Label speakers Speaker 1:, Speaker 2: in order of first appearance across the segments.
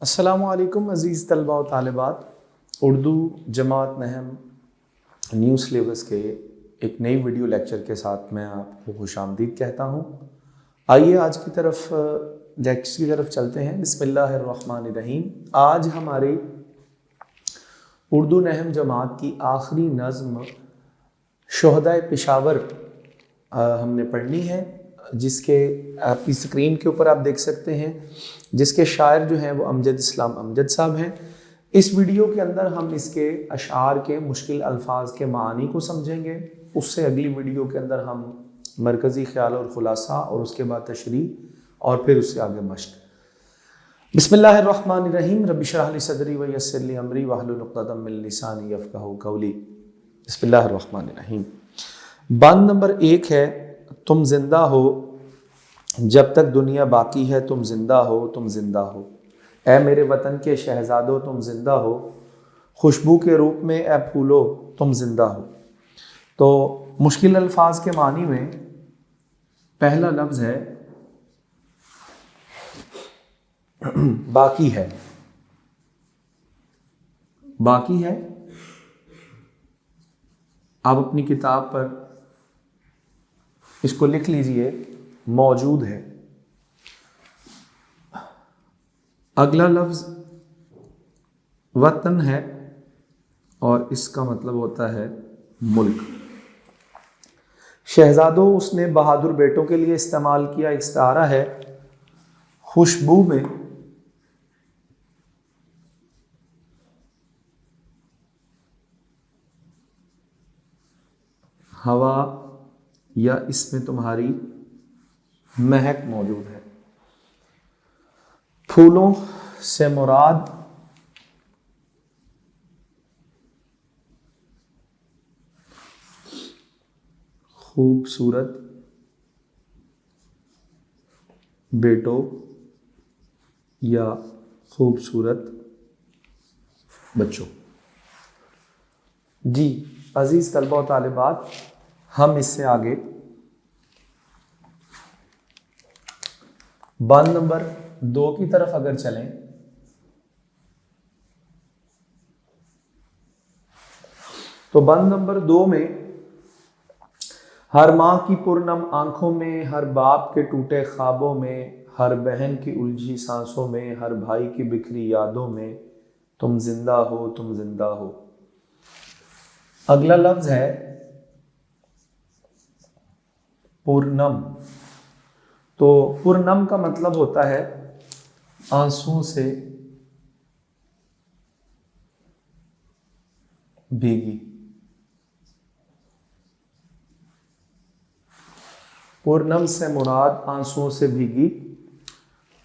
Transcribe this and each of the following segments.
Speaker 1: अस्सलामुअलैकुम अज़ीज़ तलबा व तालिबात। उर्दू जमात नहम न्यू सिलेबस के एक नई वीडियो लेक्चर के साथ मैं आपको खुशामदीद कहता हूँ। आइए आज की तरफ लेक्चर की तरफ चलते हैं। बिस्मिल्लाहिर्रहमानिर्रहीम। आज हमारी उर्दू नहम जमात की आखिरी नज़्म शुहदाए पेशावर हमने पढ़नी है, जिसके आपकी स्क्रीन के ऊपर आप देख सकते हैं, जिसके शायर जो हैं वो अमजद इस्लाम अमजद साहब हैं। इस वीडियो के अंदर हम इसके अशार के मुश्किल अल्फाज के मानी को समझेंगे। उससे अगली वीडियो के अंदर हम मरकज़ी ख्याल और ख़ुलासा और उसके बाद तशरीह और फिर उससे आगे मश्क। बिस्मिल्लाहिर्रहमानिर्रहीम। रब्बि इश्रह ली सदरी व यस्सिर ली अमरी वहलुल उक़दतम मिन लिसानी यफ़क़हू क़ौली। बिस्मिल्लाहिर्रहमानिर्रहीम। बंद नंबर 1 है, तुम जिंदा हो जब तक दुनिया बाकी है, तुम जिंदा हो, तुम जिंदा हो। ए मेरे वतन के शहजादो तुम जिंदा हो, खुशबू के रूप में ए फूलो तुम जिंदा हो। तो मुश्किल अल्फाज के मानी में पहला लफ्ज़ है बाकी है। बाकी है, आप अपनी किताब पर इसको लिख लीजिए, मौजूद है। अगला लफ्ज़ वतन है और इसका मतलब होता है मुल्क। शहजादो उसने बहादुर बेटों के लिए इस्तेमाल किया, इस्तारा है। खुशबू में हवा या इसमें तुम्हारी महक मौजूद है। फूलों से मुराद खूबसूरत बेटों या खूबसूरत बच्चों। जी अजीज़ तलबा व तालिबात, हम इससे आगे बंद नंबर 2 की तरफ अगर चलें तो बंद नंबर 2 में हर माँ की पुरनम आंखों में, हर बाप के टूटे ख्वाबों में, हर बहन की उलझी सांसों में, हर भाई की बिखरी यादों में, तुम जिंदा हो, तुम जिंदा हो। अगला लफ्ज है पूर्णम। तो पूर्णम का मतलब होता है आंसुओं से भीगी। पूर्णम से मुराद आंसुओं से भीगी,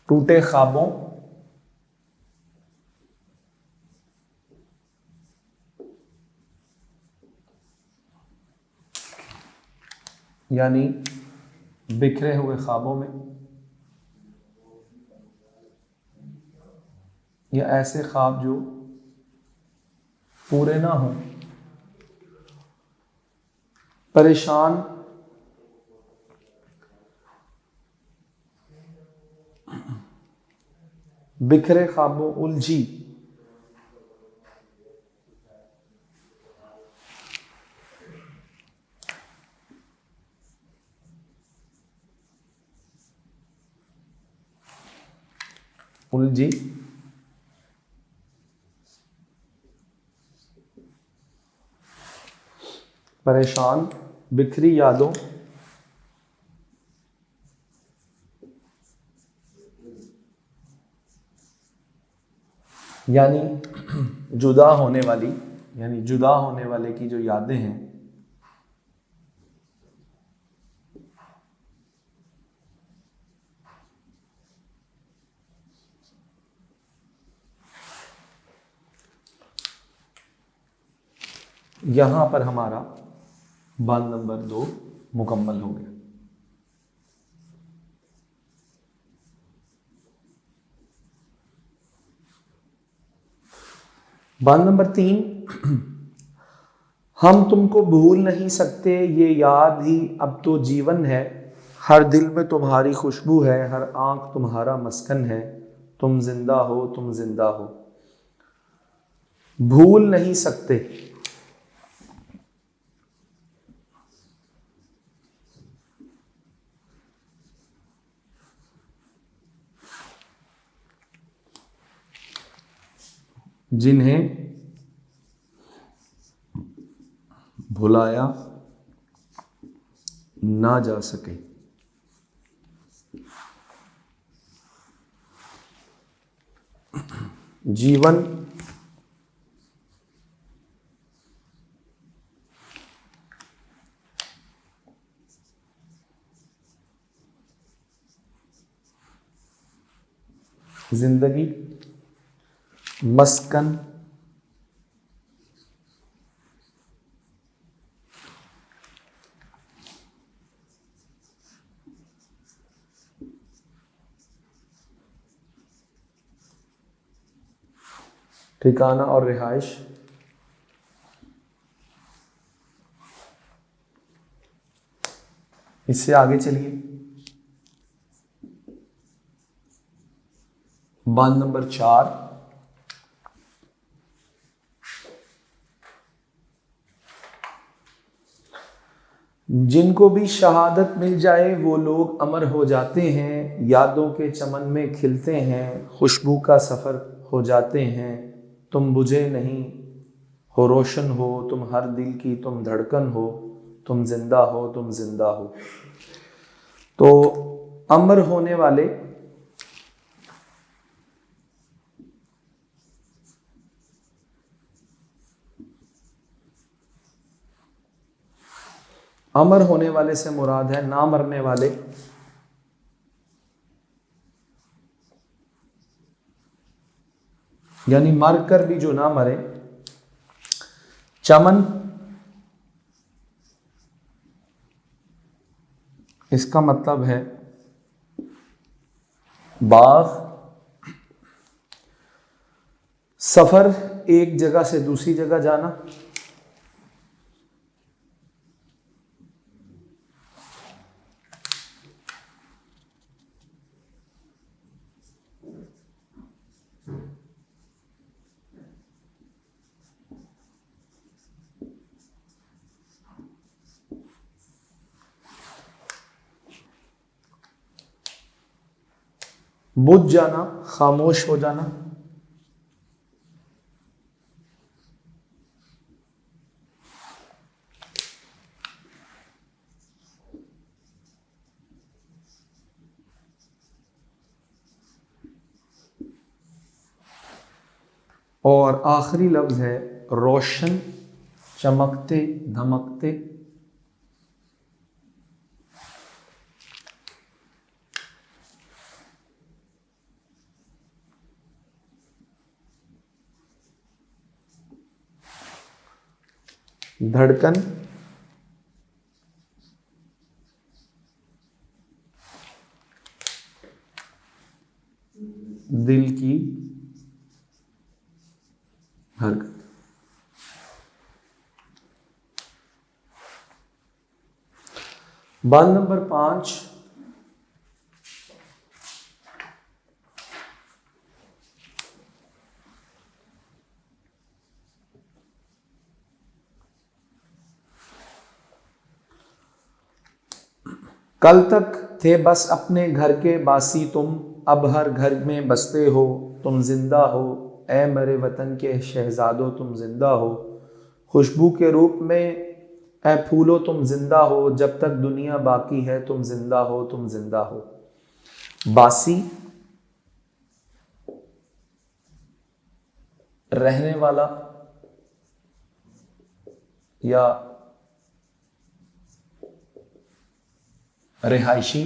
Speaker 1: टूटे ख्वाबों यानी बिखरे हुए ख्वाबों में, या ऐसे ख्वाब जो पूरे ना हों। परेशान बिखरे ख्वाबों, उलझी उलझी परेशान बिखरी यादों यानी जुदा होने वाली, यानी जुदा होने वाले की जो यादें हैं, यहां पर हमारा बंद नंबर 2 मुकम्मल हो गया। बंद नंबर 3, हम तुमको भूल नहीं सकते, ये याद ही अब तो जीवन है। हर दिल में तुम्हारी खुशबू है, हर आंख तुम्हारा मस्कन है। तुम जिंदा हो, तुम जिंदा हो। भूल नहीं सकते। जिन्हें भुलाया ना जा सके। जीवन जिंदगी मस्कन ठिकाना और रिहाइश। इससे आगे चलिए, बांध नंबर 4। जिनको भी शहादत मिल जाए वो लोग अमर हो जाते हैं, यादों के चमन में खिलते हैं, खुशबू का सफ़र हो जाते हैं। तुम बुझे नहीं हो, रोशन हो, तुम हर दिल की तुम धड़कन हो। तुम जिंदा हो, तुम जिंदा हो। तो अमर होने वाले अमर होने वाले से मुराद है ना मरने वाले। यानी मर कर भी जो ना मरे। चमन इसका मतलब है बाग। सफर एक जगह से दूसरी जगह जाना। बुझ जाना, खामोश हो जाना। और आखिरी लफ्ज है रोशन, चमकते धमकते। धड़कन दिल की हरकत। बात नंबर 5। कल तक थे बस अपने घर के बासी तुम, अब हर घर में बसते हो। तुम जिंदा हो, ए मेरे वतन के शहजादों, तुम जिंदा हो। खुशबू के रूप में ए फूलो, तुम जिंदा हो। जब तक दुनिया बाकी है तुम जिंदा हो, तुम जिंदा हो। बासी रहने वाला या रिहायशी।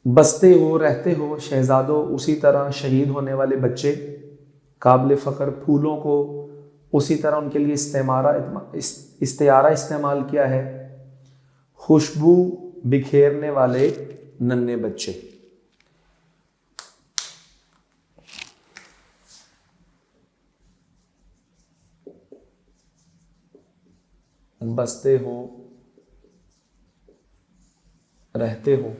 Speaker 1: बसते हो, रहते हो, शहजादों उसी तरह शहीद होने वाले बच्चे। काबिल फ़ख्र फूलों को उसी तरह उनके लिए इस्तियारा इस्तेमाल किया है। खुशबू बिखेरने वाले नन्हे बच्चे। बसते हो, रहते हो।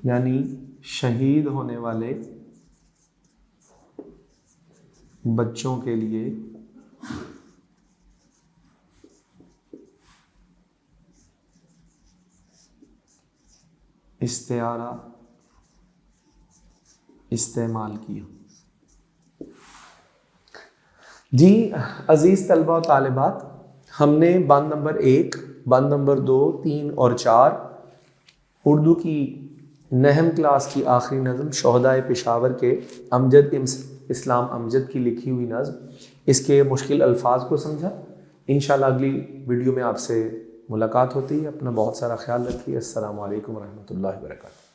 Speaker 1: यानी शहीद होने वाले बच्चों के लिए इस्तेआरा इस्तेमाल किया। जी अजीज़ तलबा और तालिबात, हमने बंद नंबर 1, बंद नंबर 2, 3 और 4 उर्दू की नहम क्लास की आखिरी नज़म शोहदाए पेशावर के अमजद इस्लाम अमजद की लिखी हुई नज़म, इसके मुश्किल अल्फाज को समझा। इंशाल्लाह अगली वीडियो में आपसे मुलाकात होती है। अपना बहुत सारा ख्याल रखिए। अस्सलामु अलैकुम रहमतुल्लाहि व बरकातहू।